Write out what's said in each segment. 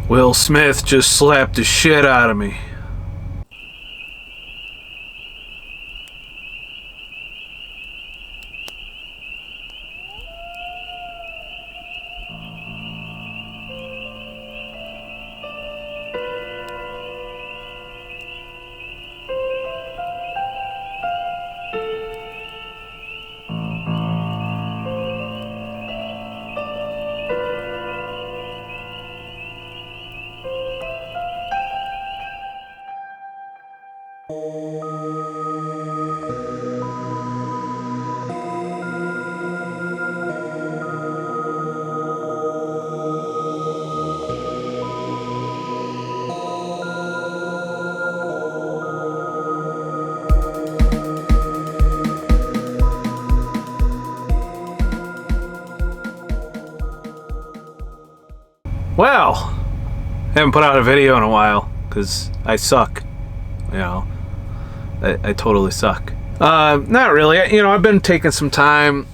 Will Smith just slapped the shit out of me. Well, haven't put out a video in a while because I suck. You know, I totally suck. Not really. I've been taking some time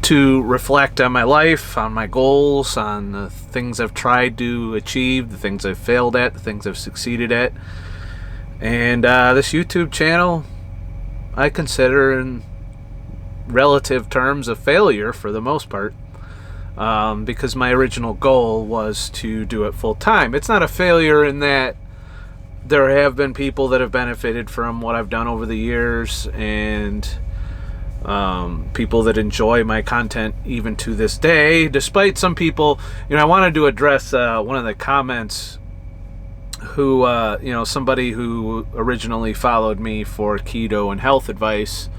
to reflect on my life, on my goals, on the things I've tried to achieve, the things I've failed at, the things I've succeeded at. And this YouTube channel, I consider in relative terms a failure for the most part. Because my original goal was to do it full time. It's not a failure in that there have been people that have benefited from what I've done over the years, and people that enjoy my content even to this day, despite some people. I wanted to address one of the comments who, somebody who originally followed me for keto and health advice,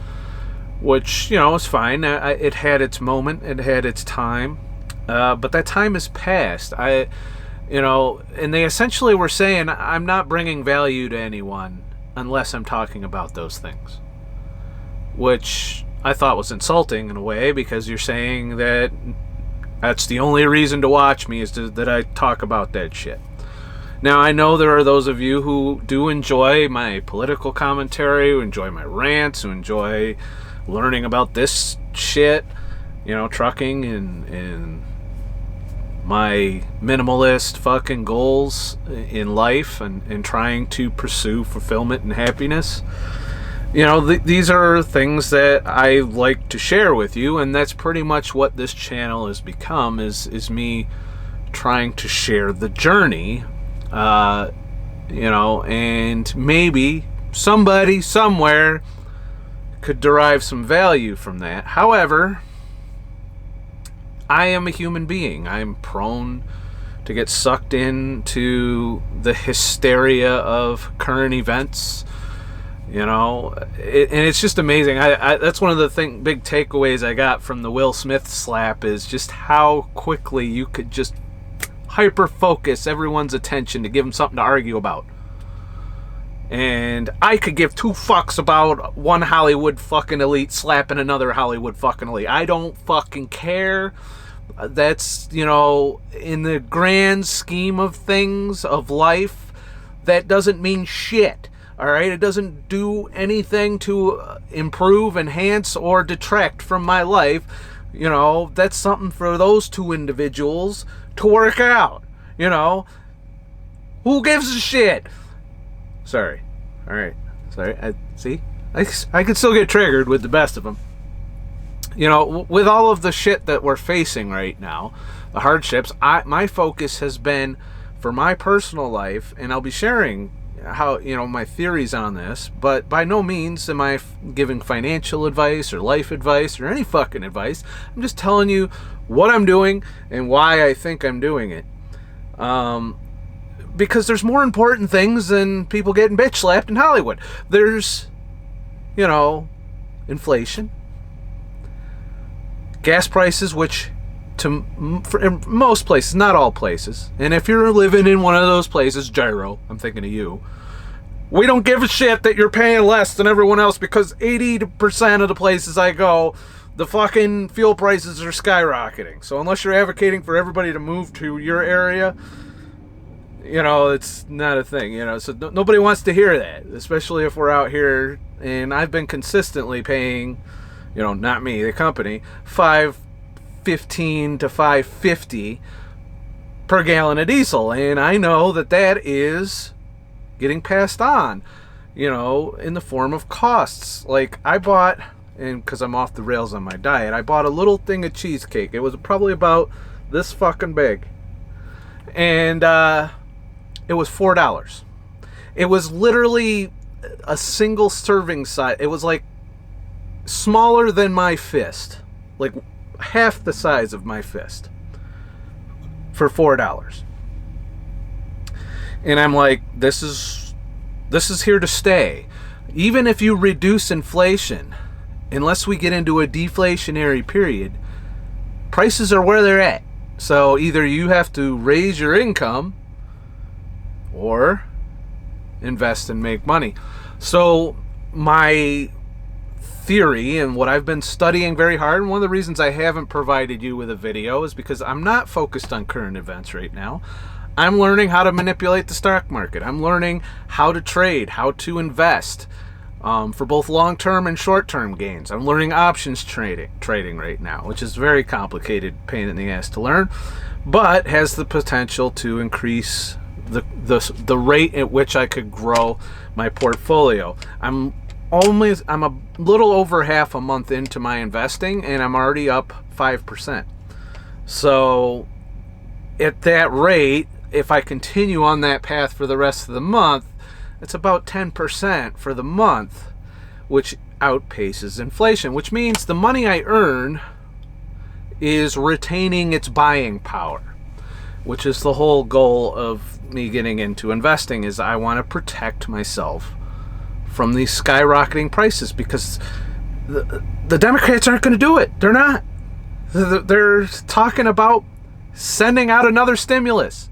which, is fine. It had its moment, it had its time, but that time has passed. And they essentially were saying, I'm not bringing value to anyone unless I'm talking about those things, which I thought was insulting in a way, because you're saying that that's the only reason to watch me, is that I talk about that shit. Now, I know there are those of you who do enjoy my political commentary, who enjoy my rants, who enjoy learning about this shit, trucking and my minimalist fucking goals in life, and trying to pursue fulfillment and happiness. These are things that I like to share with you, and that's pretty much what this channel has become, is me trying to share the journey, and maybe somebody somewhere could derive some value from that. However, I am a human being. I'm prone to get sucked into the hysteria of current events, and it's just amazing. That's one of the big takeaways I got from the Will Smith slap, is just how quickly you could just hyper focus everyone's attention to give them something to argue about. And I could give two fucks about one Hollywood fucking elite slapping another Hollywood fucking elite. I don't fucking care. That's, in the grand scheme of things, of life, that doesn't mean shit. Alright? It doesn't do anything to improve, enhance, or detract from my life. That's something for those two individuals to work out. Who gives a shit? Sorry. All right. Sorry. I could still get triggered with the best of them. With all of the shit that we're facing right now, the hardships, my focus has been for my personal life, and I'll be sharing how, my theories on this, but by no means am I giving financial advice or life advice or any fucking advice. I'm just telling you what I'm doing and why I think I'm doing it. Because there's more important things than people getting bitch slapped in Hollywood. There's, inflation, gas prices, which in most places, not all places, and if you're living in one of those places, Gyro, I'm thinking of you, we don't give a shit that you're paying less than everyone else, because 80% of the places I go, the fucking fuel prices are skyrocketing. So unless you're advocating for everybody to move to your area, it's not a thing, so nobody wants to hear that, especially if we're out here. And I've been consistently paying, not me, the company, $5.15 to $5.50 per gallon of diesel. And I know that that is getting passed on, you know, in the form of costs. Like I bought, and because I'm off the rails on my diet, I bought a little thing of cheesecake. It was probably about this fucking big. And it was $4. It was literally a single serving size. It was like smaller than my fist. Like half the size of my fist. For $4. And I'm like, this is here to stay. Even if you reduce inflation, unless we get into a deflationary period, prices are where they're at. So either you have to raise your income or invest and make money. So my theory and what I've been studying very hard, and one of the reasons I haven't provided you with a video is because I'm not focused on current events right now. I'm learning how to manipulate the stock market. I'm learning how to trade, how to invest for both long-term and short-term gains. I'm learning options trading right now, which is very complicated, pain in the ass to learn, but has the potential to increase the rate at which I could grow my portfolio. I'm a little over half a month into my investing, and I'm already up 5%. So at that rate, if I continue on that path for the rest of the month, it's about 10% for the month, which outpaces inflation, which means the money I earn is retaining its buying power, which is the whole goal of me getting into investing. Is I want to protect myself from these skyrocketing prices, because the Democrats aren't going to do it. They're not. They're talking about sending out another stimulus,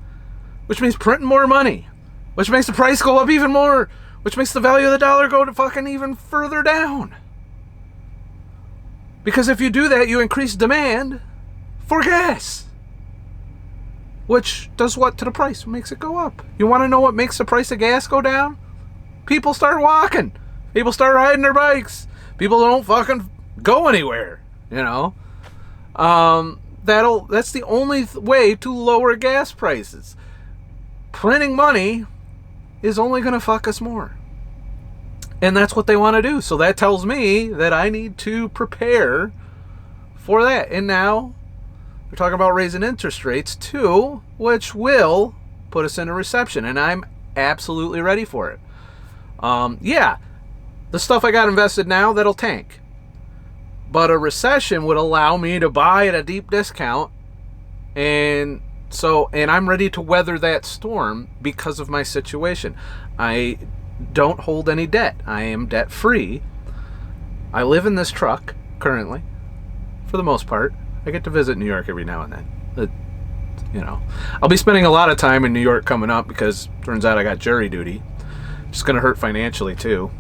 which means printing more money, which makes the price go up even more, which makes the value of the dollar go to fucking even further down. Because if you do that, you increase demand for gas, which does what to the price? Makes it go up. You want to know what makes the price of gas go down? People start walking. People start riding their bikes. People don't fucking go anywhere, you know? That's the only way to lower gas prices. Printing money is only going to fuck us more. And that's what they want to do. So that tells me that I need to prepare for that. And now they're talking about raising interest rates too, which will put us in a recession. And I'm absolutely ready for it. Yeah, the stuff I got invested now, that'll tank. But a recession would allow me to buy at a deep discount. And I'm ready to weather that storm because of my situation. I don't hold any debt. I am debt free. I live in this truck currently, for the most part. I get to visit New York every now and then. You know, I'll be spending a lot of time in New York coming up, because turns out I got jury duty. It's going to hurt financially too,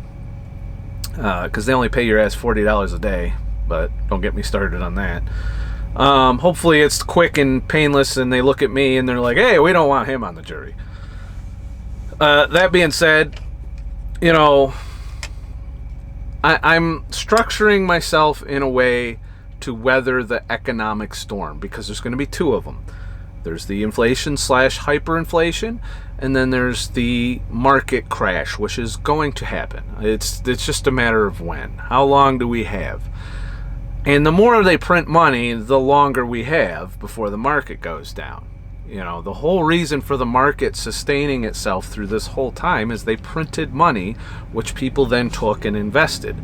because they only pay your ass $40 a day. But don't get me started on that. Hopefully it's quick and painless, and they look at me and they're like, hey, we don't want him on the jury. That being said, you know, I'm structuring myself in a way to weather the economic storm, because there's going to be two of them. There's the inflation / hyperinflation, and then there's the market crash, which is going to happen. It's just a matter of when. How long do we have? And the more they print money, the longer we have before the market goes down. You know, the whole reason for the market sustaining itself through this whole time is they printed money, which people then took and invested.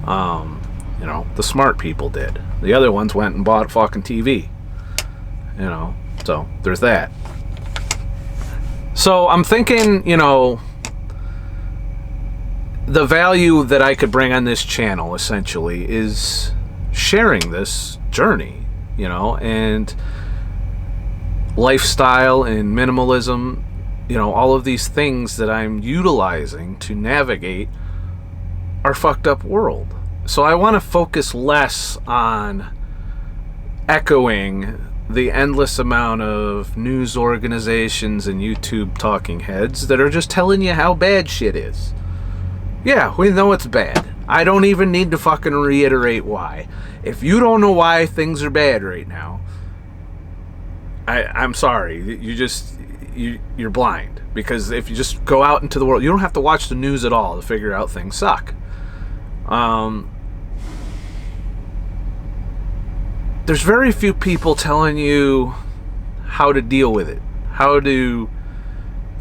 You know, the smart people did. The other ones went and bought a fucking TV. You know, so there's that. So I'm thinking, you know, the value that I could bring on this channel essentially is sharing this journey, you know, and lifestyle and minimalism, you know, all of these things that I'm utilizing to navigate our fucked up world. So I want to focus less on echoing the endless amount of news organizations and YouTube talking heads that are just telling you how bad shit is. Yeah, we know it's bad. I don't even need to fucking reiterate why. If you don't know why things are bad right now, I'm sorry. You're blind. Because if you just go out into the world, you don't have to watch the news at all to figure out things suck. There's very few people telling you how to deal with it, how to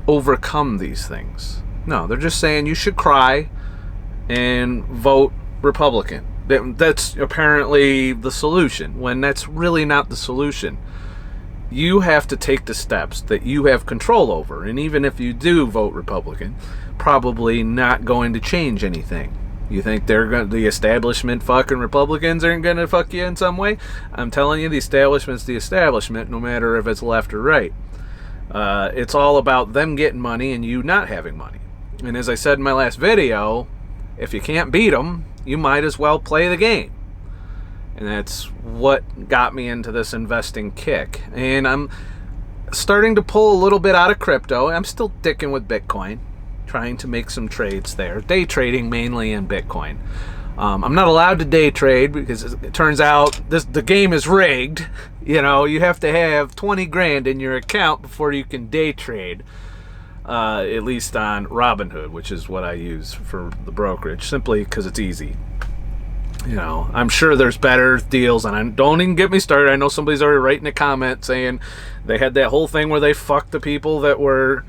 overcome these things. No, they're just saying you should cry and vote Republican. That's apparently the solution, when that's really not the solution. You have to take the steps that you have control over, and even if you do vote Republican, probably not going to change anything. You think the establishment fucking Republicans aren't going to fuck you in some way? I'm telling you, the establishment's the establishment, no matter if it's left or right. It's all about them getting money and you not having money. And as I said in my last video, if you can't beat them, you might as well play the game. And that's what got me into this investing kick. And I'm starting to pull a little bit out of crypto. I'm still dicking with Bitcoin, trying to make some trades there. Day trading mainly in Bitcoin. I'm not allowed to day trade because it turns out the game is rigged. You know, you have to have 20 grand in your account before you can day trade. At least on Robinhood, which is what I use for the brokerage, simply because it's easy. You know, I'm sure there's better deals, and don't even get me started. I know somebody's already writing a comment saying they had that whole thing where they fucked the people that were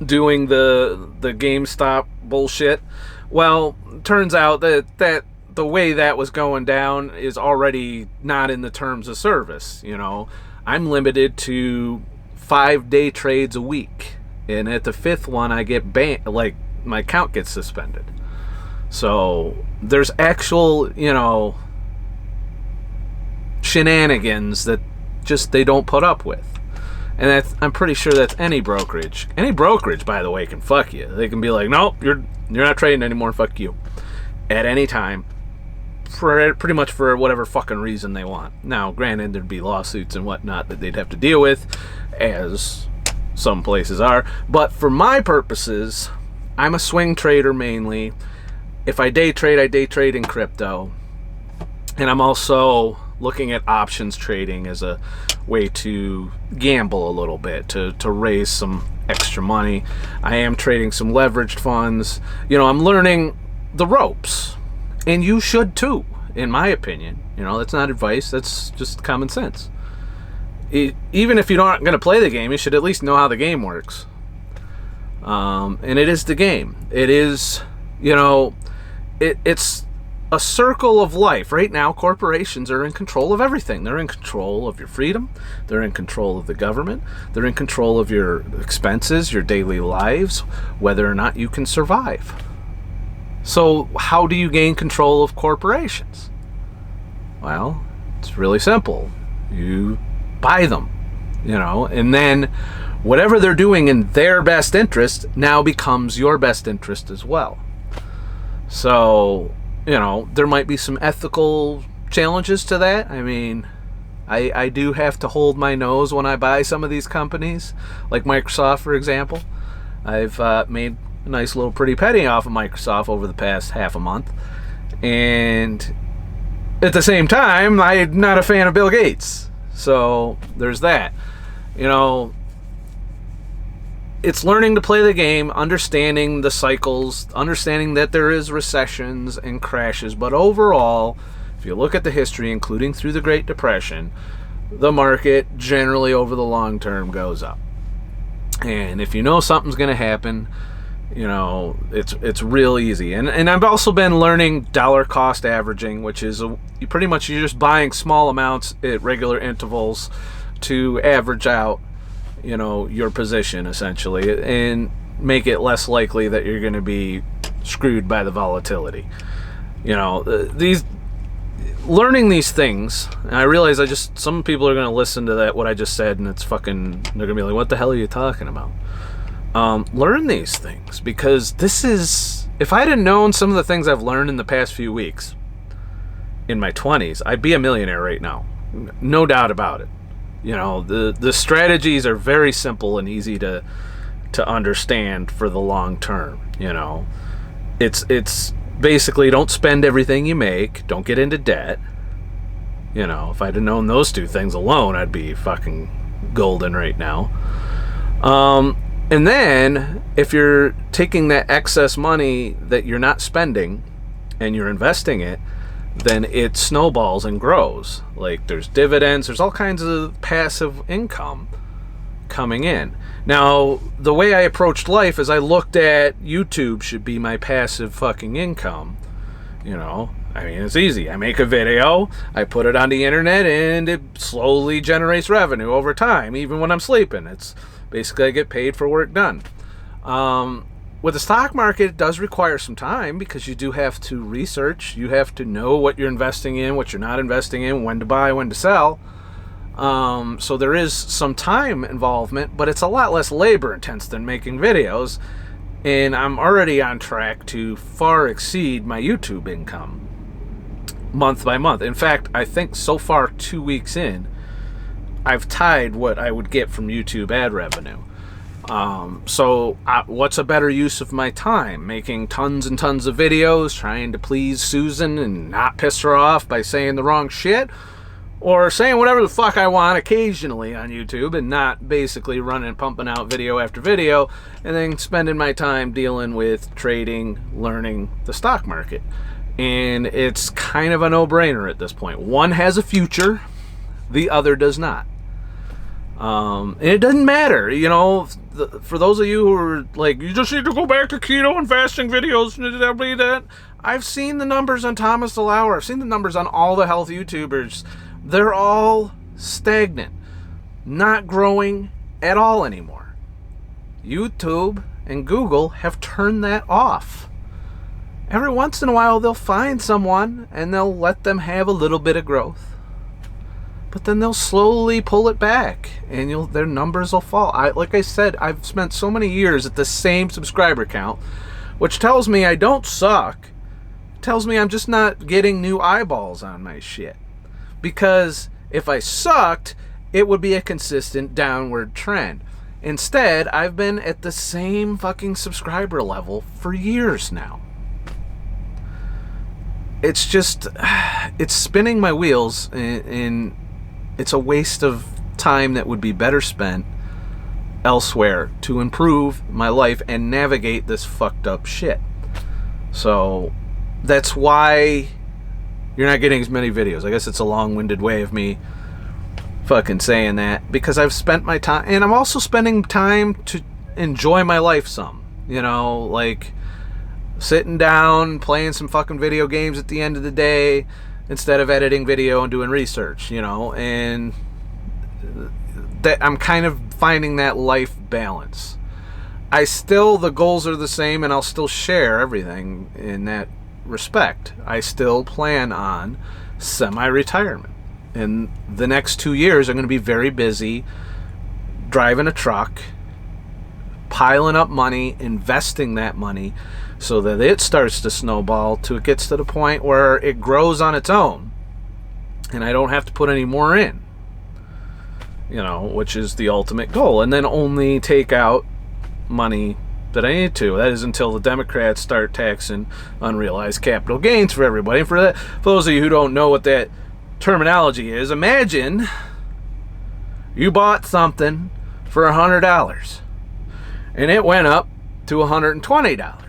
doing the GameStop bullshit. Well, turns out that the way that was going down is already not in the terms of service. You know, I'm limited to 5 day trades a week, and at the 5th one I get banned, like my account gets suspended. So there's actual, you know, shenanigans that just they don't put up with. And I'm pretty sure that's any brokerage. Any brokerage, by the way, can fuck you. They can be like, nope, you're not trading anymore, fuck you. At any time. Pretty much for whatever fucking reason they want. Now, granted, there'd be lawsuits and whatnot that they'd have to deal with, as some places are. But for my purposes, I'm a swing trader mainly. If I day trade, I day trade in crypto. And I'm also looking at options trading as a way to gamble a little bit, to raise some extra money. I am trading some leveraged funds. You know, I'm learning the ropes. And you should too, in my opinion. You know, that's not advice, that's just common sense. Even if you're not going to play the game, you should at least know how the game works. And it is the game. It is, you know, it's a circle of life. Right now, corporations are in control of everything. They're in control of your freedom. They're in control of the government. They're in control of your expenses, your daily lives, whether or not you can survive. So how do you gain control of corporations? Well, it's really simple. You buy them, you know, and then whatever they're doing in their best interest now becomes your best interest as well. So, you know, there might be some ethical challenges to that. I mean, I do have to hold my nose when I buy some of these companies, like Microsoft, for example. I've made a nice little pretty penny off of Microsoft over the past half a month. And at the same time, I'm not a fan of Bill Gates. So there's that. You know, it's learning to play the game, understanding the cycles, understanding that there is recessions and crashes. But overall, if you look at the history, including through the Great Depression, the market generally over the long term goes up. And if you know something's going to happen, you know, it's real easy. And I've also been learning dollar cost averaging, which is you're just buying small amounts at regular intervals to average out, you know, your position essentially, and make it less likely that you're going to be screwed by the volatility. You know, learning these things, and I realize some people are going to listen to what I just said, and they're going to be like, what the hell are you talking about? Learn these things, because if I hadn't known some of the things I've learned in the past few weeks in my 20s, I'd be a millionaire right now. No doubt about it. You know, the strategies are very simple and easy to understand for the long term. You know, it's basically don't spend everything you make, don't get into debt. You know, if I'd have known those two things alone, I'd be fucking golden right now. And then if you're taking that excess money that you're not spending and you're investing it, then it snowballs and grows. Like, there's dividends, there's all kinds of passive income coming in. Now, the way I approached life is I looked at YouTube should be my passive fucking income. You know, I mean, it's easy. I make a video, I put it on the internet, and it slowly generates revenue over time, even when I'm sleeping. It's basically I get paid for work done. With the stock market, it does require some time because you do have to research. You have to know what you're investing in, what you're not investing in, when to buy, when to sell. So there is some time involvement, but it's a lot less labor intense than making videos. And I'm already on track to far exceed my YouTube income month by month. In fact, I think so far 2 weeks in, I've tied what I would get from YouTube ad revenue. So what's a better use of my time? Making tons and tons of videos, trying to please Susan and not piss her off by saying the wrong shit? Or saying whatever the fuck I want occasionally on YouTube and not basically pumping out video after video and then spending my time dealing with trading, learning the stock market. And it's kind of a no-brainer at this point. One has a future, the other does not. And it doesn't matter, you know, for those of you who are like, you just need to go back to keto and fasting videos, I've seen the numbers on Thomas DeLauer, I've seen the numbers on all the health YouTubers. They're all stagnant, not growing at all anymore. YouTube and Google have turned that off. Every once in a while they'll find someone and they'll let them have a little bit of growth. But then they'll slowly pull it back, and their numbers will fall. Like I said, I've spent so many years at the same subscriber count, which tells me I don't suck. It tells me I'm just not getting new eyeballs on my shit. Because if I sucked, it would be a consistent downward trend. Instead, I've been at the same fucking subscriber level for years now. It's just, it's spinning my wheels, and it's a waste of time that would be better spent elsewhere to improve my life and navigate this fucked up shit. So that's why you're not getting as many videos. I guess it's a long-winded way of me fucking saying that, because I've spent my time, and I'm also spending time to enjoy my life some. You know, like sitting down, playing some fucking video games at the end of the day, instead of editing video and doing research, you know, and that I'm kind of finding that life balance. The goals are the same, and I'll still share everything in that respect. I still plan on semi-retirement. And the next 2 years, I'm going to be very busy driving a truck, piling up money, investing that money, so that it starts to snowball till it gets to the point where it grows on its own and I don't have to put any more in, you know, which is the ultimate goal. And then only take out money that I need to. That is until the Democrats start taxing unrealized capital gains for everybody. And for those of you who don't know what that terminology is, imagine you bought something for $100 and it went up to $120.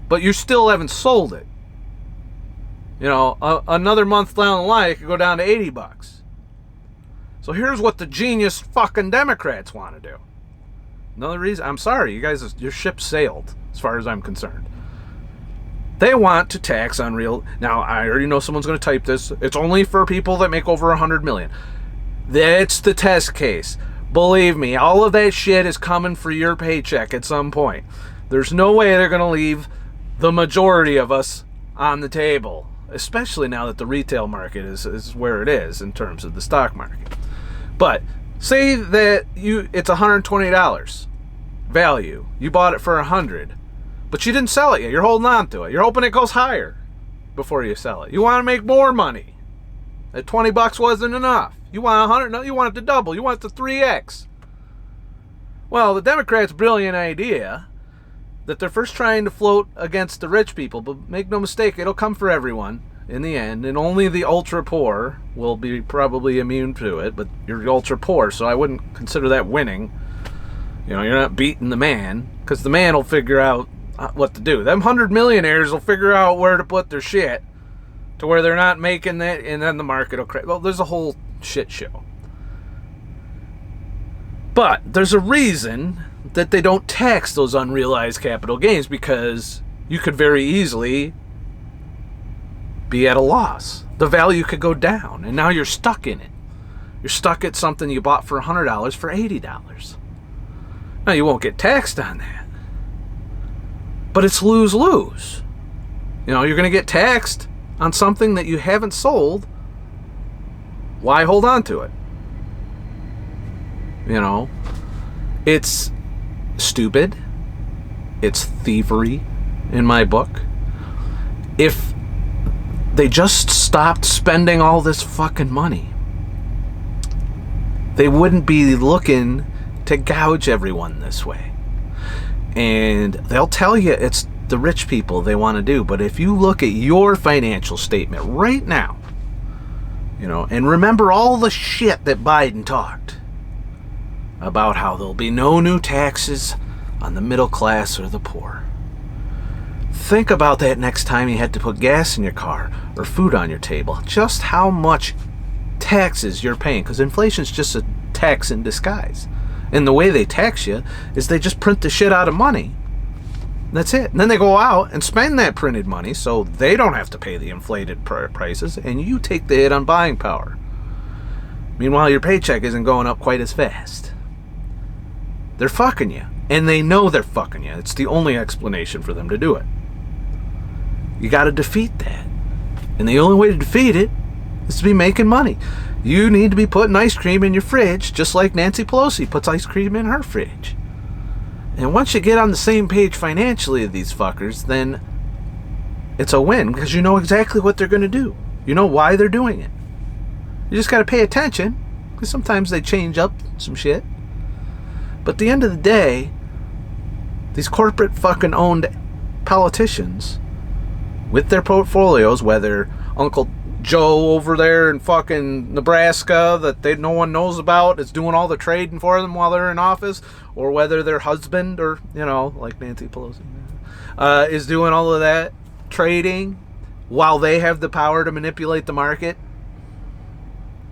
But you still haven't sold it. You know, another month down the line, it could go down to $80. So here's what the genius fucking Democrats want to do. Another reason, I'm sorry, you guys, your ship sailed, as far as I'm concerned. They want to tax unreal. Now, I already know someone's going to type this. It's only for people that make over $100 million. That's the test case. Believe me, all of that shit is coming for your paycheck at some point. There's no way they're going to leave the majority of us on the table, especially now that the retail market is where it is in terms of the stock market. But say that it's $120 value. You bought it for $100, but you didn't sell it yet. You're holding on to it. You're hoping it goes higher before you sell it. You want to make more money. That $20 wasn't enough. You want 100? No, you want it to double. You want it to 3x. Well, the Democrats' brilliant idea that they're first trying to float against the rich people, but make no mistake, it'll come for everyone. in the end, and only the ultra poor will be probably immune to it, but you're ultra poor, so I wouldn't consider that winning. You know, you're not beating the man, because the man will figure out what to do. Them 100 millionaires will figure out where to put their shit to where they're not making that, and then the market will crash. Well, there's a whole shit show. But there's a reason that they don't tax those unrealized capital gains, because you could very easily be at a loss. The value could go down, and now you're stuck in it. You're stuck at something you bought for $100 for $80. Now, you won't get taxed on that. But it's lose-lose. You know, you're going to get taxed on something that you haven't sold. Why hold on to it? You know, it's stupid. It's thievery in my book. If they just stopped spending all this fucking money, they wouldn't be looking to gouge everyone this way. And they'll tell you it's the rich people they want to do. But if you look at your financial statement right now, you know, and remember all the shit that Biden talked about, how there'll be no new taxes on the middle class or the poor. Think about that next time you had to put gas in your car or food on your table. Just how much taxes you're paying, because inflation's just a tax in disguise. And the way they tax you is they just print the shit out of money. That's it. And then they go out and spend that printed money so they don't have to pay the inflated prices, and you take the hit on buying power. Meanwhile, your paycheck isn't going up quite as fast. They're fucking you. And they know they're fucking you. It's the only explanation for them to do it. You got to defeat that. And the only way to defeat it is to be making money. You need to be putting ice cream in your fridge, just like Nancy Pelosi puts ice cream in her fridge. And once you get on the same page financially with these fuckers, then it's a win, because you know exactly what they're going to do. You know why they're doing it. You just got to pay attention, because sometimes they change up some shit. But at the end of the day, these corporate fucking owned politicians with their portfolios, whether Uncle Joe over there in fucking Nebraska that no one knows about is doing all the trading for them while they're in office, or whether their husband, or, you know, like Nancy Pelosi, is doing all of that trading while they have the power to manipulate the market.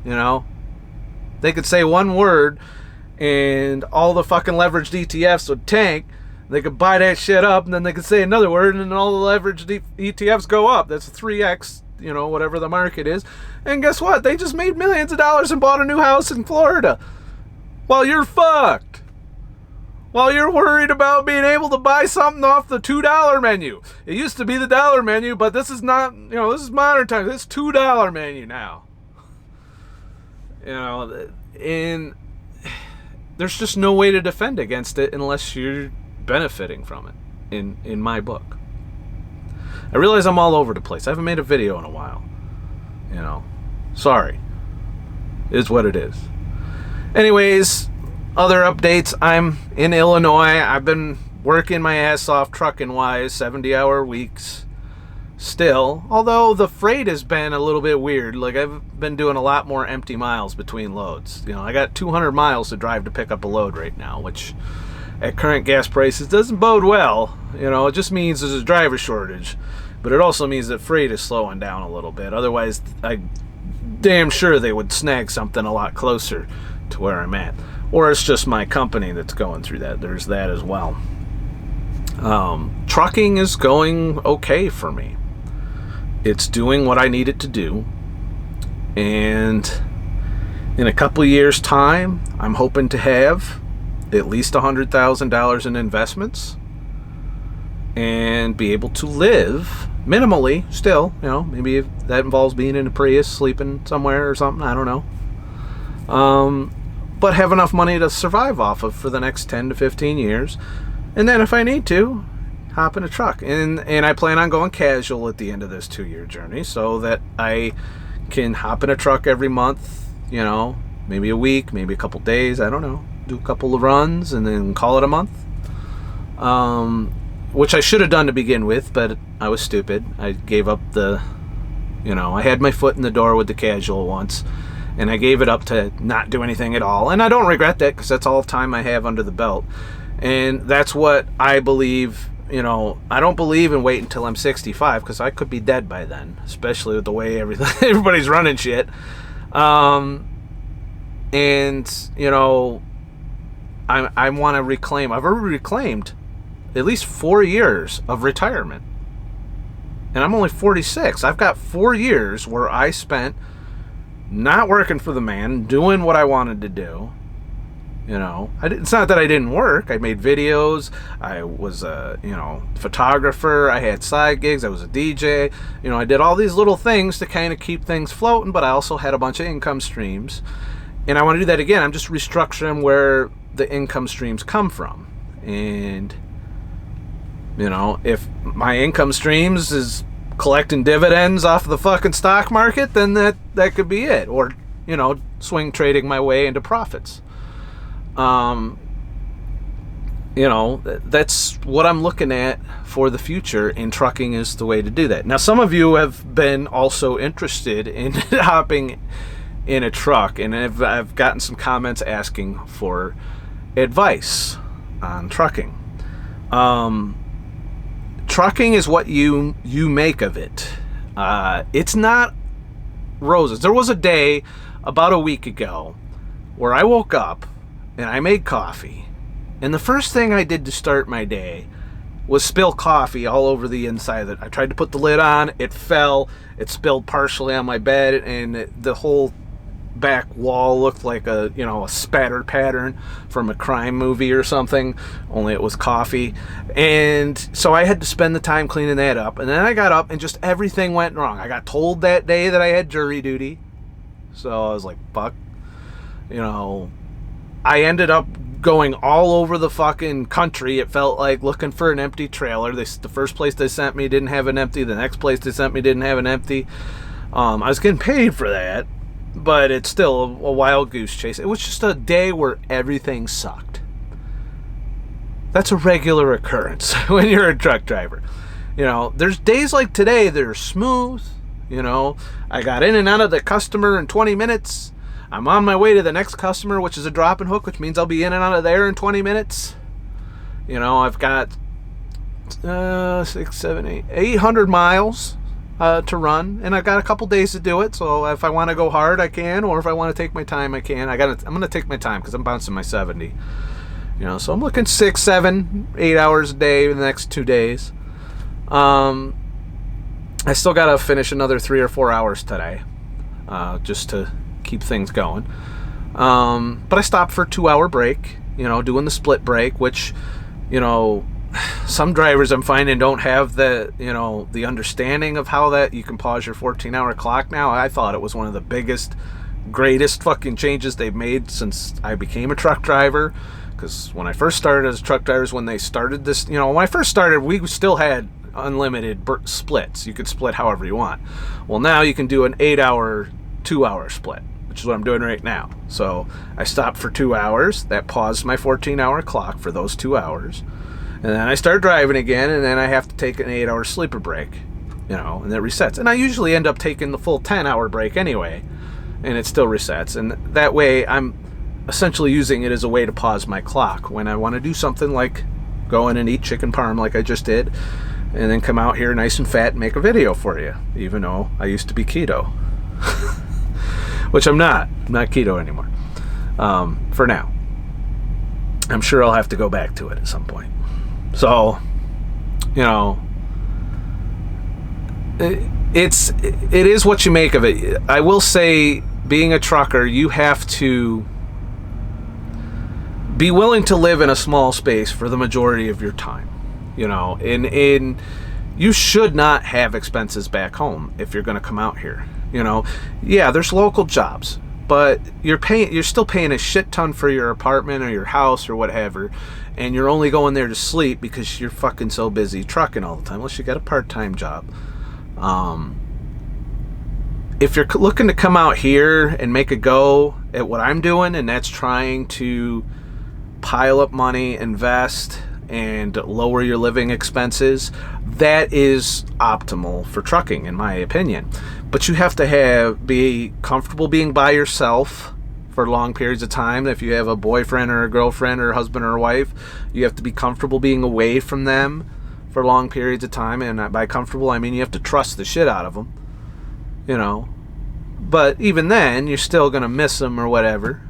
You know, they could say one word and all the fucking leveraged ETFs would tank. They could buy that shit up, and then they could say another word, and then all the leveraged ETFs go up. That's 3x, you know, whatever the market is. And guess what? They just made millions of dollars and bought a new house in Florida. While you're fucked. While you're worried about being able to buy something off the $2 menu. It used to be the dollar menu, but this is not, you know, this is modern times. It's $2 menu now. You know, and there's just no way to defend against it unless you're benefiting from it, in my book. I realize I'm all over the place. I haven't made a video in a while. You know, sorry. It is what it is. Anyways, other updates. I'm in Illinois. I've been working my ass off trucking-wise, 70-hour weeks. Still, although the freight has been a little bit weird. Like, I've been doing a lot more empty miles between loads. You know, I got 200 miles to drive to pick up a load right now, which at current gas prices doesn't bode well. You know, it just means there's a driver shortage. But it also means that freight is slowing down a little bit. Otherwise, I'm damn sure they would snag something a lot closer to where I'm at. Or it's just my company that's going through that. There's that as well. Trucking is going okay for me. It's doing what I need it to do. And in a couple years' time, I'm hoping to have at least $100,000 in investments and be able to live minimally still. You know, maybe if that involves being in a Prius, sleeping somewhere or something, I don't know. But have enough money to survive off of for the next 10 to 15 years. And then if I need to, hop in a truck. And I plan on going casual at the end of this 2-year journey so that I can hop in a truck every month, you know, maybe a week, maybe a couple days, I don't know. Do a couple of runs and then call it a month. Which I should have done to begin with, but I was stupid. I gave up the You know, I had my foot in the door with the casual once, and I gave it up to not do anything at all. And I don't regret that, because that's all the time I have under the belt. And that's what I believe. You know, I don't believe in waiting until I'm 65, because I could be dead by then, especially with the way everybody's running shit. And, you know, I want to reclaim. I've already reclaimed at least 4 years of retirement. And I'm only 46. I've got 4 years where I spent not working for the man, doing what I wanted to do. You know, it's not that I didn't work. I made videos. I was a, you know, photographer. I had side gigs. I was a DJ. You know, I did all these little things to kind of keep things floating, but I also had a bunch of income streams. And I want to do that again. I'm just restructuring where the income streams come from. And, you know, if my income streams is collecting dividends off the fucking stock market, then that could be it. Or, you know, swing trading my way into profits. You know, that's what I'm looking at for the future, and trucking is the way to do that. Now, some of you have been also interested in hopping in a truck, and I've gotten some comments asking for advice on trucking. Trucking is what you make of it. It's not roses. There was a day about a week ago where I woke up and I made coffee, and the first thing I did to start my day was spill coffee all over the inside of it. I tried to put the lid on, it fell, it spilled partially on my bed, and the whole back wall looked like a spattered pattern from a crime movie or something, only it was coffee. And so I had to spend the time cleaning that up, and then I got up and just everything went wrong. I got told that day that I had jury duty, so I was like, fuck. You know, I ended up going all over the fucking country. It felt like looking for an empty trailer. The first place they sent me didn't have an empty. The next place they sent me didn't have an empty. I was getting paid for that, but it's still a wild goose chase. It was just a day where everything sucked. That's a regular occurrence when you're a truck driver. You know, there's days like today that are smooth. You know, I got in and out of the customer in 20 minutes. I'm on my way to the next customer, which is a drop and hook, which means I'll be in and out of there in 20 minutes. You know, I've got 800 miles to run, and I've got a couple days to do it. So if I want to go hard, I can, or if I want to take my time, I can. I'm going to take my time because I'm bouncing my 70. You know, so I'm looking 6, 7, 8 hours a day in the next 2 days. I still got to finish another 3 or 4 hours today, just to keep things going. But I stopped for a 2-hour break, you know, doing the split break, which, you know, some drivers I'm finding don't have the, you know, the understanding of how that you can pause your 14-hour clock now. I thought it was one of the biggest, greatest fucking changes they've made since I became a truck driver. Because when I first started as a truck driver, when they started this, you know, when I first started, we still had unlimited splits. You could split however you want. Well, now you can do an 8-hour, 2-hour split, which is what I'm doing right now. So I stopped for 2 hours. That paused my 14-hour clock for those 2 hours. And then I start driving again, and then I have to take an 8-hour sleeper break, you know, and it resets. And I usually end up taking the full 10-hour break anyway, and it still resets. And that way I'm essentially using it as a way to pause my clock when I want to do something like go in and eat chicken parm like I just did, and then come out here nice and fat and make a video for you, even though I used to be keto. Which I'm not. I'm not keto anymore. For now. I'm sure I'll have to go back to it at some point. So, you know, it is what you make of it. I will say, being a trucker, you have to be willing to live in a small space for the majority of your time. You know, in you should not have expenses back home if you're going to come out here. You know, yeah, there's local jobs, but you're still paying a shit ton for your apartment or your house or whatever, and you're only going there to sleep because you're fucking so busy trucking all the time, unless you got a part-time job. If you're looking to come out here and make a go at what I'm doing, and that's trying to pile up money, invest, and lower your living expenses, that is optimal for trucking, in my opinion. But you have to be comfortable being by yourself for long periods of time. If you have a boyfriend or a girlfriend or a husband or a wife, you have to be comfortable being away from them for long periods of time. And by comfortable, I mean you have to trust the shit out of them, you know. But even then, you're still going to miss them or whatever.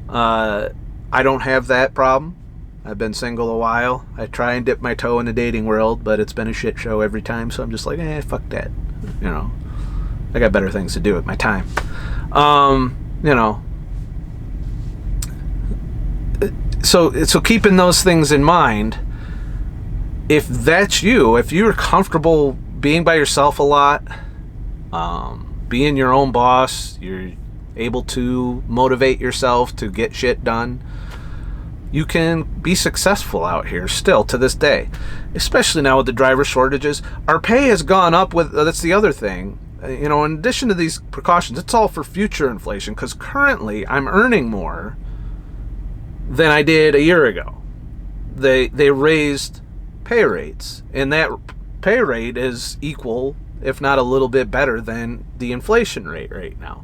I don't have that problem. I've been single a while. I try and dip my toe in the dating world, but it's been a shit show every time. So I'm just like, fuck that. You know, I got better things to do with my time. You know. So keeping those things in mind, if that's you, if you're comfortable being by yourself a lot, being your own boss, you're able to motivate yourself to get shit done, you can be successful out here still to this day, especially now with the driver shortages. Our pay has gone up with, that's the other thing, you know, in addition to these precautions, it's all for future inflation, because currently I'm earning more than I did a year ago. They raised pay rates, and that pay rate is equal, if not a little bit better than the inflation rate right now.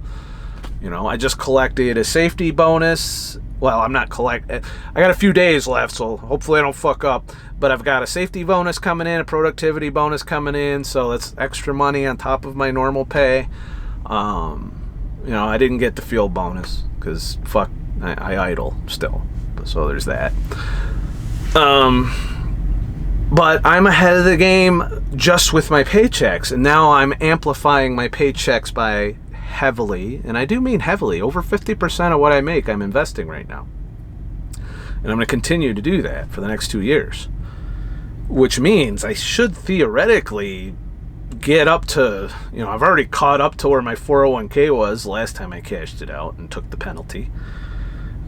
You know, I just collected a safety bonus. Well, I got a few days left, so hopefully I don't fuck up. But I've got a safety bonus coming in, a productivity bonus coming in, so that's extra money on top of my normal pay. You know, I didn't get the fuel bonus because fuck, I idle still. So there's that. But I'm ahead of the game just with my paychecks, and now I'm amplifying my paychecks by heavily, and I do mean heavily, over 50% of what I make I'm investing right now. And I'm going to continue to do that for the next 2 years, which means I should theoretically get up to, you know, I've already caught up to where my 401k was last time I cashed it out and took the penalty.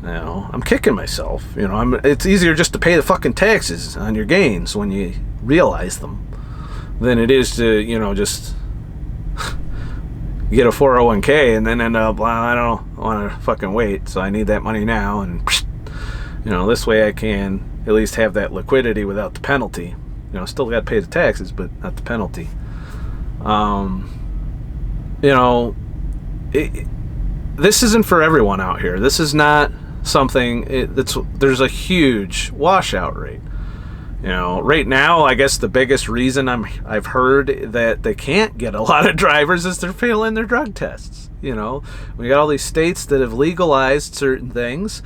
You know, I'm kicking myself. You know, it's easier just to pay the fucking taxes on your gains when you realize them than it is to, you know, just get a 401k and then end up, well, I don't want to fucking wait, so I need that money now. And, you know, this way I can at least have that liquidity without the penalty. You know, still got to pay the taxes, but not the penalty. You know, this isn't for everyone out here. This is not something there's a huge washout rate. You know, right now, I guess the biggest reason I've heard that they can't get a lot of drivers is they're failing their drug tests. You know, we got all these states that have legalized certain things.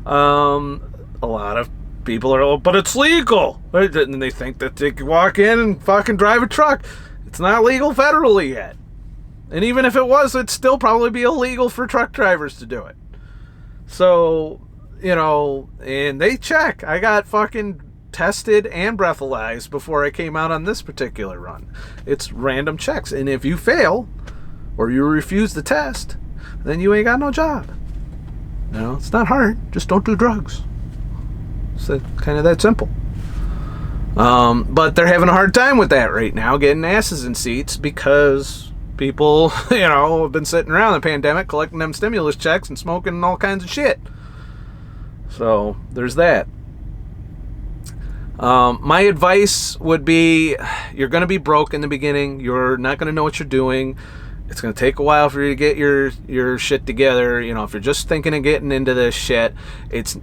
A lot of people are, oh, but it's legal, and they think that they can walk in and fucking drive a truck. It's not legal federally yet, and even if it was, it'd still probably be illegal for truck drivers to do it. So, you know, and they check. I got fucking tested and breathalyzed before I came out on this particular run. It's random checks, and if you fail or you refuse the test, then you ain't got no job. You know, it's not hard. Just don't do drugs. It's kind of that simple. But they're having a hard time with that right now, getting asses in seats, because people, you know, have been sitting around the pandemic collecting them stimulus checks and smoking all kinds of shit. So there's that. My advice would be, you're going to be broke in the beginning. You're not going to know what you're doing. It's going to take a while for you to get your shit together. You know, if you're just thinking of getting into this shit,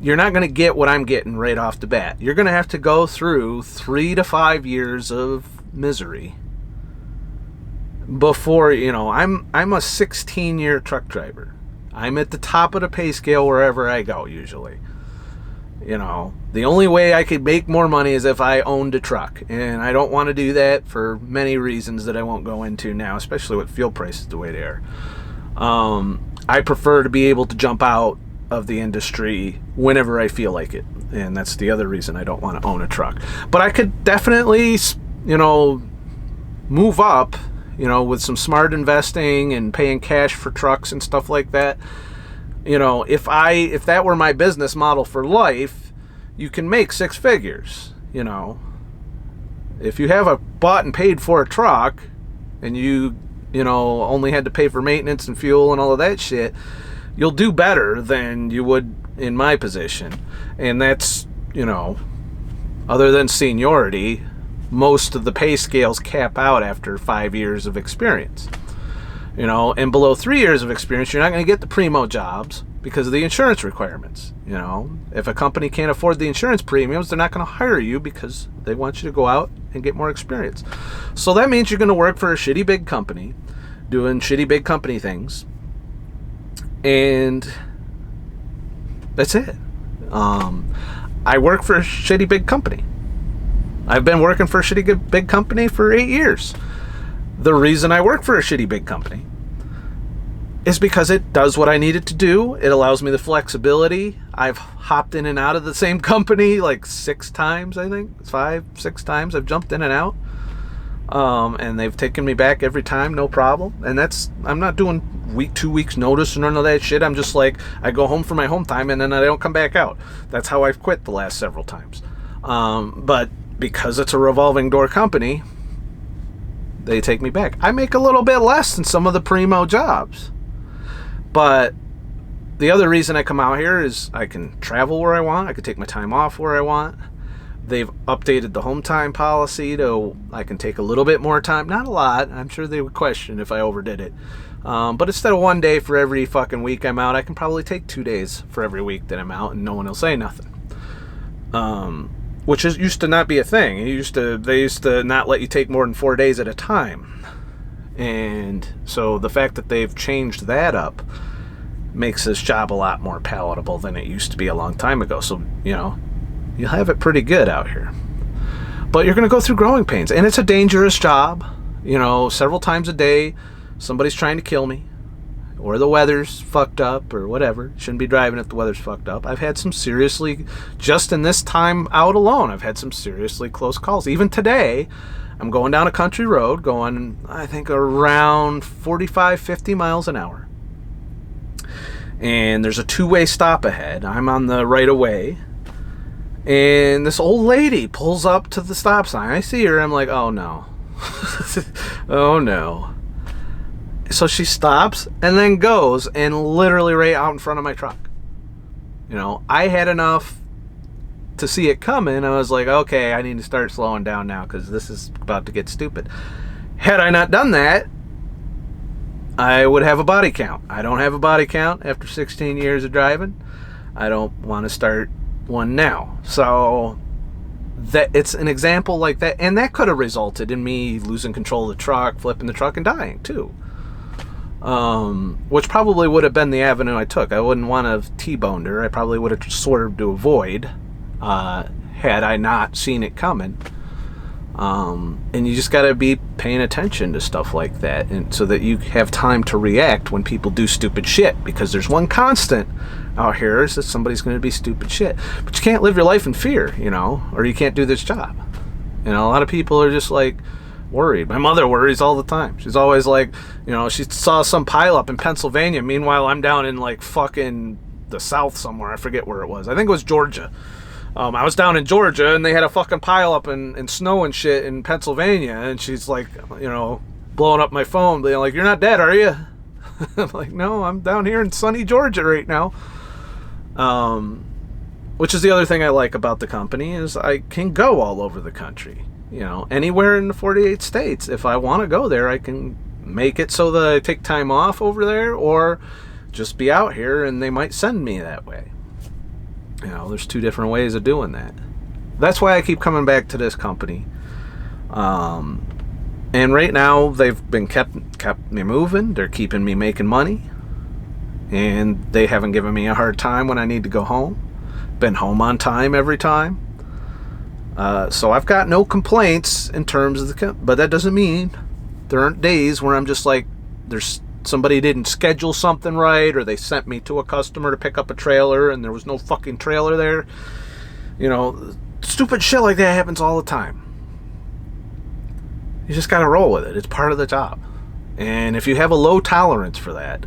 you're not going to get what I'm getting right off the bat. You're going to have to go through 3 to 5 years of misery before, you know, I'm a 16-year truck driver. I'm at the top of the pay scale wherever I go usually. You know, the only way I could make more money is if I owned a truck, and I don't want to do that for many reasons that I won't go into now, especially with fuel prices the way they are. I prefer to be able to jump out of the industry whenever I feel like it, and that's the other reason I don't want to own a truck. But I could definitely, you know, move up, you know, with some smart investing and paying cash for trucks and stuff like that. You know, if that were my business model for life, you can make 6 figures, you know. If you have a bought and paid for a truck and you know, only had to pay for maintenance and fuel and all of that shit, you'll do better than you would in my position. And that's, you know, other than seniority, most of the pay scales cap out after 5 years of experience. And below 3 years of experience, you're not going to get the primo jobs because of the insurance requirements. If a company can't afford the insurance premiums, they're not going to hire you because they want you to go out and get more experience. So that means you're going to work for a shitty big company, doing shitty big company things, and that's it. I work for a shitty big company. I've been working for a shitty big company for 8 years. The reason I work for a shitty big company is because it does what I need it to do. It allows me the flexibility. I've hopped in and out of the same company like 6 times, I think. 5, 6 times I've jumped in and out. And they've taken me back every time, no problem. And I'm not doing 2 weeks notice or none of that shit. I'm just like, I go home for my home time and then I don't come back out. That's how I've quit the last several times. But because it's a revolving door company, they take me back. I make a little bit less than some of the primo jobs. But the other reason I come out here is I can travel where I want. I can take my time off where I want. They've updated the home time policy to I can take a little bit more time. Not a lot. I'm sure they would question if I overdid it. But instead of 1 day for every fucking week I'm out, I can probably take 2 days for every week that I'm out and no one will say nothing. Which used to not be a thing. They used to not let you take more than 4 days at a time. And so the fact that they've changed that up makes this job a lot more palatable than it used to be a long time ago. So, you'll have it pretty good out here. But you're going to go through growing pains. And it's a dangerous job. Several times a day, somebody's trying to kill me. Or the weather's fucked up or whatever. Shouldn't be driving if the weather's fucked up. I've had some seriously, just in this time out alone, I've had some seriously close calls. Even today, I'm going down a country road going, I think, around 45, 50 miles an hour. And there's a 2-way stop ahead. I'm on the right of way. And this old lady pulls up to the stop sign. I see her. I'm like, oh no. Oh no. So she stops and then goes and literally right out in front of my truck. I had enough to see it coming. I was like, okay, I need to start slowing down now because this is about to get stupid. Had I not done that, I would have a body count. I don't have a body count after 16 years of driving. I don't want to start one now. So that it's an example like that. And that could have resulted in me losing control of the truck, flipping the truck, and dying too. Which probably would have been the avenue I took. I wouldn't want to have T-boned her. I probably would have swerved to avoid, had I not seen it coming. And you just got to be paying attention to stuff like that, and so that you have time to react when people do stupid shit. Because there's one constant out here is that somebody's going to be stupid shit. But you can't live your life in fear, or you can't do this job. A lot of people are just like worried. My mother worries all the time. She's always like, she saw some pile up in Pennsylvania. Meanwhile, I'm down in like fucking the South somewhere. I forget where it was. I think it was Georgia. I was down in Georgia and they had a fucking pile up in snow and shit in Pennsylvania. And she's like, blowing up my phone, being like, you're not dead, are you? I'm like, no, I'm down here in sunny Georgia right now. Which is the other thing I like about the company is I can go all over the country. Anywhere in the 48 states. If I want to go there, I can make it so that I take time off over there or just be out here and they might send me that way. There's 2 different ways of doing that. That's why I keep coming back to this company. And right now they've been kept me moving. They're keeping me making money. And they haven't given me a hard time when I need to go home. Been home on time every time. So I've got no complaints in terms of but that doesn't mean there aren't days where I'm just like, there's somebody didn't schedule something right, or they sent me to a customer to pick up a trailer and there was no fucking trailer there. Stupid shit like that happens all the time. You just gotta roll with it. It's part of the job. And if you have a low tolerance for that,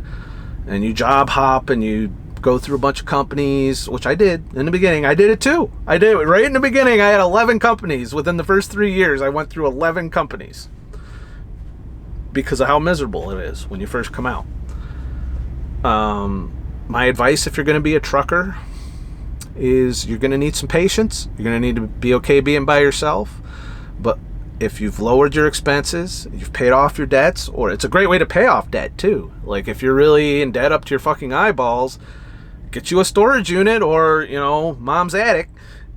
and you job hop and you go through a bunch of companies, which I did in the beginning. I did it too. I did it right in the beginning. I had 11 companies. Within the first 3 years, I went through 11 companies because of how miserable it is when you first come out. My advice, if you're going to be a trucker, is you're going to need some patience. You're going to need to be okay being by yourself. But if you've lowered your expenses, you've paid off your debts, or it's a great way to pay off debt too. Like if you're really in debt up to your fucking eyeballs, get you a storage unit or, mom's attic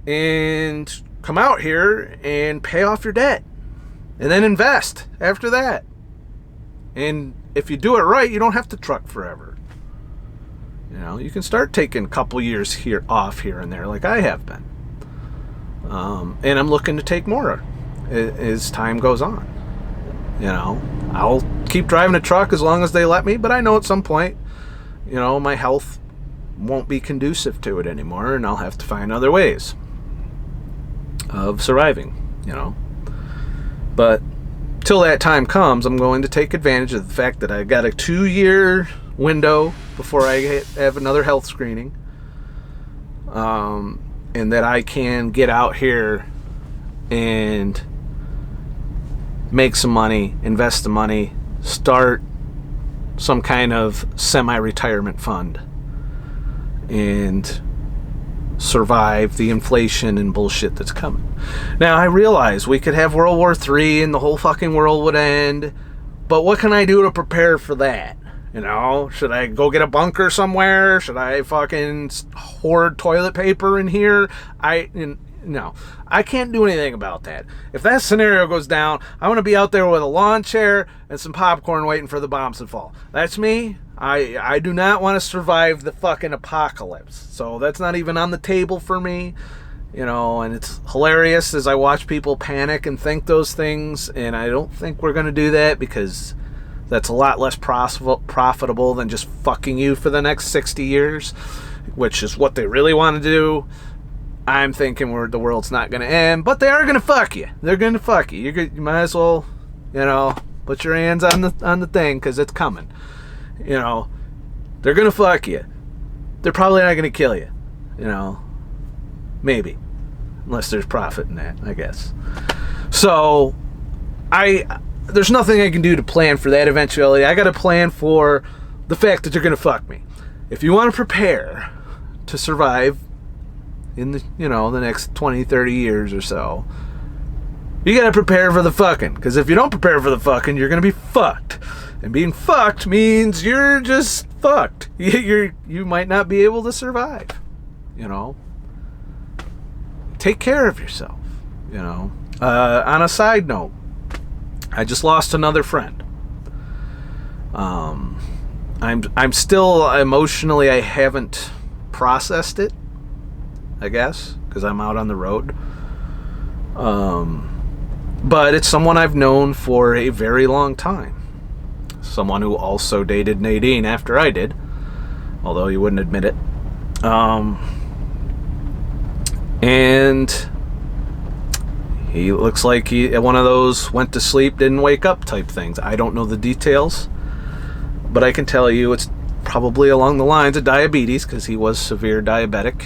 and come out here and pay off your debt and then invest after that. And if you do it right, you don't have to truck forever. You can start taking a couple years off here and there like I have been. And I'm looking to take more as time goes on. I'll keep driving a truck as long as they let me, but I know at some point, my health won't be conducive to it anymore, and I'll have to find other ways of surviving, But till that time comes, I'm going to take advantage of the fact that I got a 2-year window before I have another health screening, and that I can get out here and make some money, invest the money, start some kind of semi-retirement fund, and survive the inflation and bullshit that's coming. Now, I realize we could have World War III and the whole fucking world would end, but what can I do to prepare for that? Should I go get a bunker somewhere? Should I fucking hoard toilet paper in here? No, I can't do anything about that. If that scenario goes down, I want to be out there with a lawn chair and some popcorn waiting for the bombs to fall. That's me. I do not want to survive the fucking apocalypse. So that's not even on the table for me. And it's hilarious as I watch people panic and think those things. And I don't think we're going to do that because that's a lot less profitable than just fucking you for the next 60 years, which is what they really want to do. I'm thinking the world's not going to end, but they are going to fuck you. They're going to fuck you. You might as well, put your hands on the thing because it's coming. They're going to fuck you. They're probably not going to kill you. Maybe. Unless there's profit in that, I guess. So, there's nothing I can do to plan for that eventuality. I got to plan for the fact that they're going to fuck me. If you want to prepare to survive in the next 20, 30 years or so, you got to prepare for the fucking. Because if you don't prepare for the fucking, you're going to be fucked. And being fucked means you're just fucked. You might not be able to survive. Take care of yourself. On a side note, I just lost another friend. I'm still emotionally, I haven't processed it, I guess, because I'm out on the road. But it's someone I've known for a very long time. Someone who also dated Nadine after I did, although he wouldn't admit it. And he looks like he one of those went to sleep, didn't wake up type things. I don't know the details, but I can tell you it's probably along the lines of diabetes, because he was severe diabetic.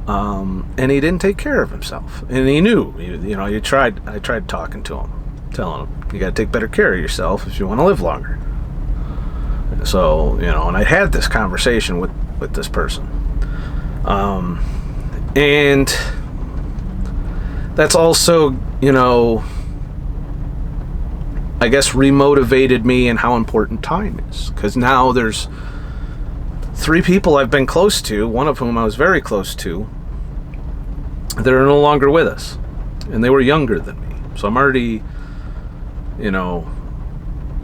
And he didn't take care of himself, and he knew. I tried talking to him, telling him you got to take better care of yourself if you want to live longer. So and I had this conversation with this person, and that's also I guess remotivated me in how important time is, because now there's 3 people I've been close to, one of whom I was very close to, that are no longer with us. And they were younger than me. So I'm already,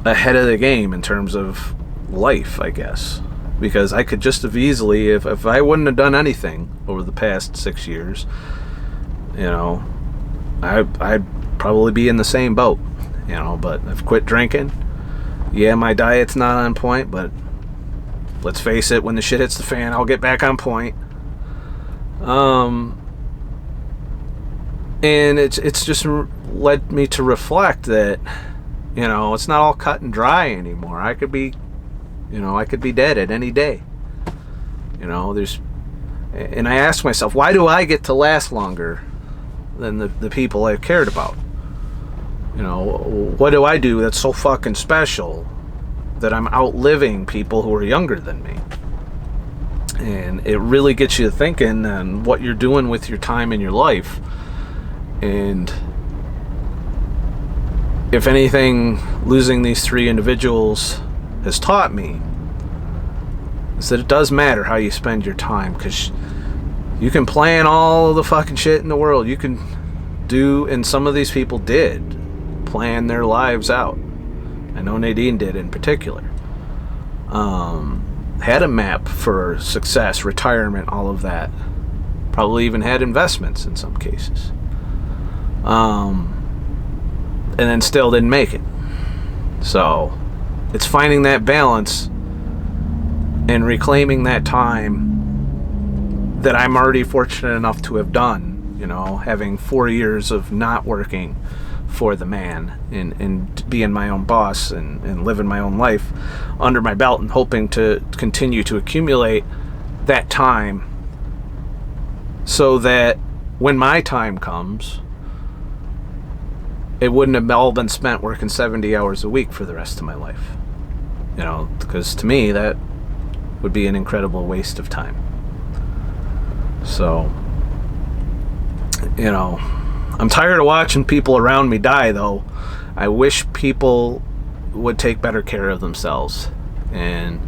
ahead of the game in terms of life, I guess. Because I could just have easily, if I wouldn't have done anything over the past 6 years, I'd probably be in the same boat. But I've quit drinking. Yeah, my diet's not on point, but let's face it, when the shit hits the fan, I'll get back on point. And it's just led me to reflect that, it's not all cut and dry anymore. I could be dead at any day. And I ask myself, why do I get to last longer than the people I've cared about? What do I do that's so fucking special that I'm outliving people who are younger than me? And it really gets you thinking on what you're doing with your time in your life. And if anything, losing these 3 individuals has taught me is that it does matter how you spend your time, because you can plan all the fucking shit in the world. You can do, and some of these people did plan their lives out. I know Nadine did in particular. Had a map for success, retirement, all of that. Probably even had investments in some cases. And then still didn't make it. So it's finding that balance and reclaiming that time that I'm already fortunate enough to have done, you know, having 4 years of not working for the man and being my own boss and living my own life under my belt, and hoping to continue to accumulate that time so that when my time comes, it wouldn't have all been spent working 70 hours a week for the rest of my life. You know, because to me that would be an incredible waste of time. So, you know, I'm tired of watching people around me die, though. I wish people would take better care of themselves. And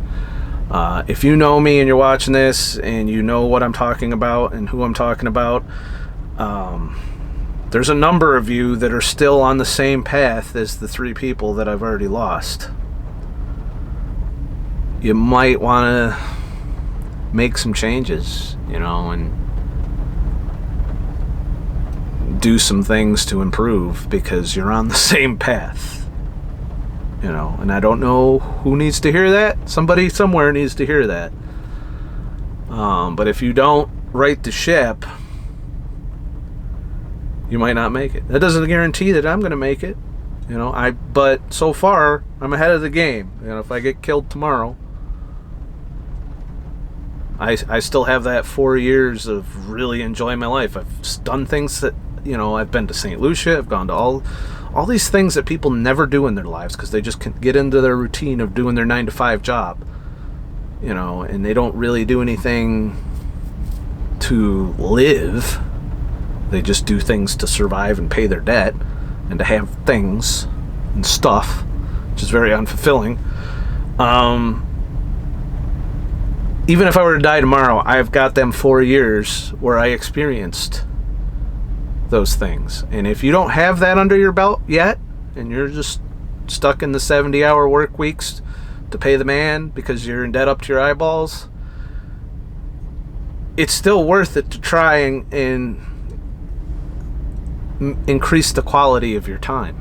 if you know me and you're watching this and you know what I'm talking about and who I'm talking about, there's a number of you that are still on the same path as the 3 people that I've already lost. You might want to make some changes, you know, and do some things to improve, because you're on the same path, you know. And I don't know who needs to hear that. Somebody somewhere needs to hear that. But if you don't right the ship, you might not make it. That doesn't guarantee that I'm going to make it, you know. But so far I'm ahead of the game. You know, if I get killed tomorrow, I still have that 4 years of really enjoying my life. I've done things that, you know, I've been to St. Lucia. I've gone to all these things that people never do in their lives because they just can get into their routine of doing their 9-to-5 job, you know, and they don't really do anything to live. They just do things to survive and pay their debt and to have things and stuff, which is very unfulfilling. Even if I were to die tomorrow, I've got them 4 years where I experienced those things. And if you don't have that under your belt yet, and you're just stuck in the 70-hour work weeks to pay the man because you're in debt up to your eyeballs, it's still worth it to try and increase the quality of your time,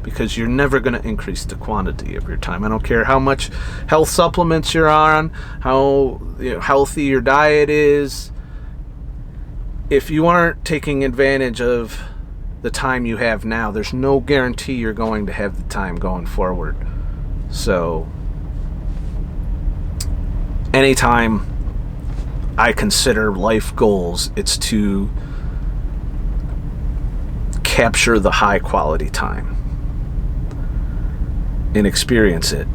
because you're never going to increase the quantity of your time. I don't care how much health supplements you're on, how healthy your diet is. If you aren't taking advantage of the time you have now, there's no guarantee you're going to have the time going forward. So anytime I consider life goals, it's to capture the high quality time and experience it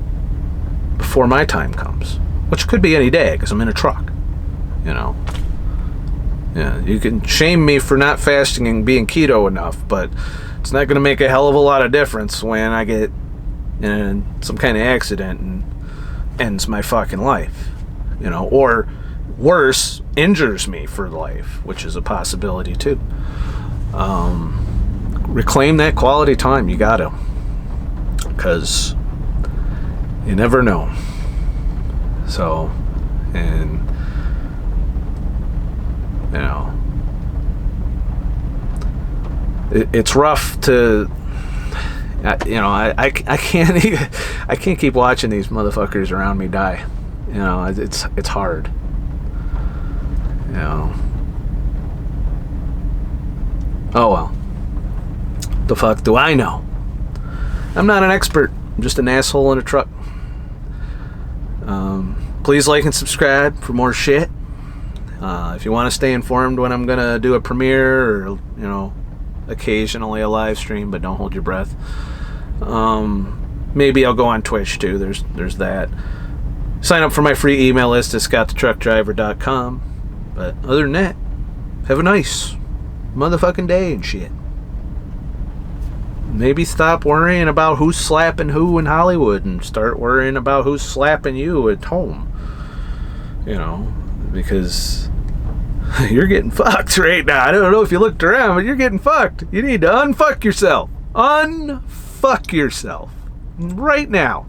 before my time comes, which could be any day because I'm in a truck, you know. Yeah, you can shame me for not fasting and being keto enough, but it's not going to make a hell of a lot of difference when I get in some kind of accident and ends my fucking life, you know, or worse, injures me for life, which is a possibility too. Reclaim that quality time. You gotta, because you never know. So, and you know, it's rough to, you know, I can't keep watching these motherfuckers around me die. You know, it's hard. You know. Oh well. The fuck do I know? I'm not an expert. I'm just an asshole in a truck. Please like and subscribe for more shit. If you want to stay informed when I'm gonna do a premiere, or, you know, occasionally a live stream, but don't hold your breath. Maybe I'll go on Twitch too. There's that. Sign up for my free email list at ScottTheTruckDriver.com. But other than that, have a nice motherfucking day and shit. maybe stop worrying about who's slapping who in Hollywood and start worrying about who's slapping you at home. You know, because you're getting fucked right now. I don't know if you looked around, but you're getting fucked. You need to unfuck yourself. Unfuck yourself right now.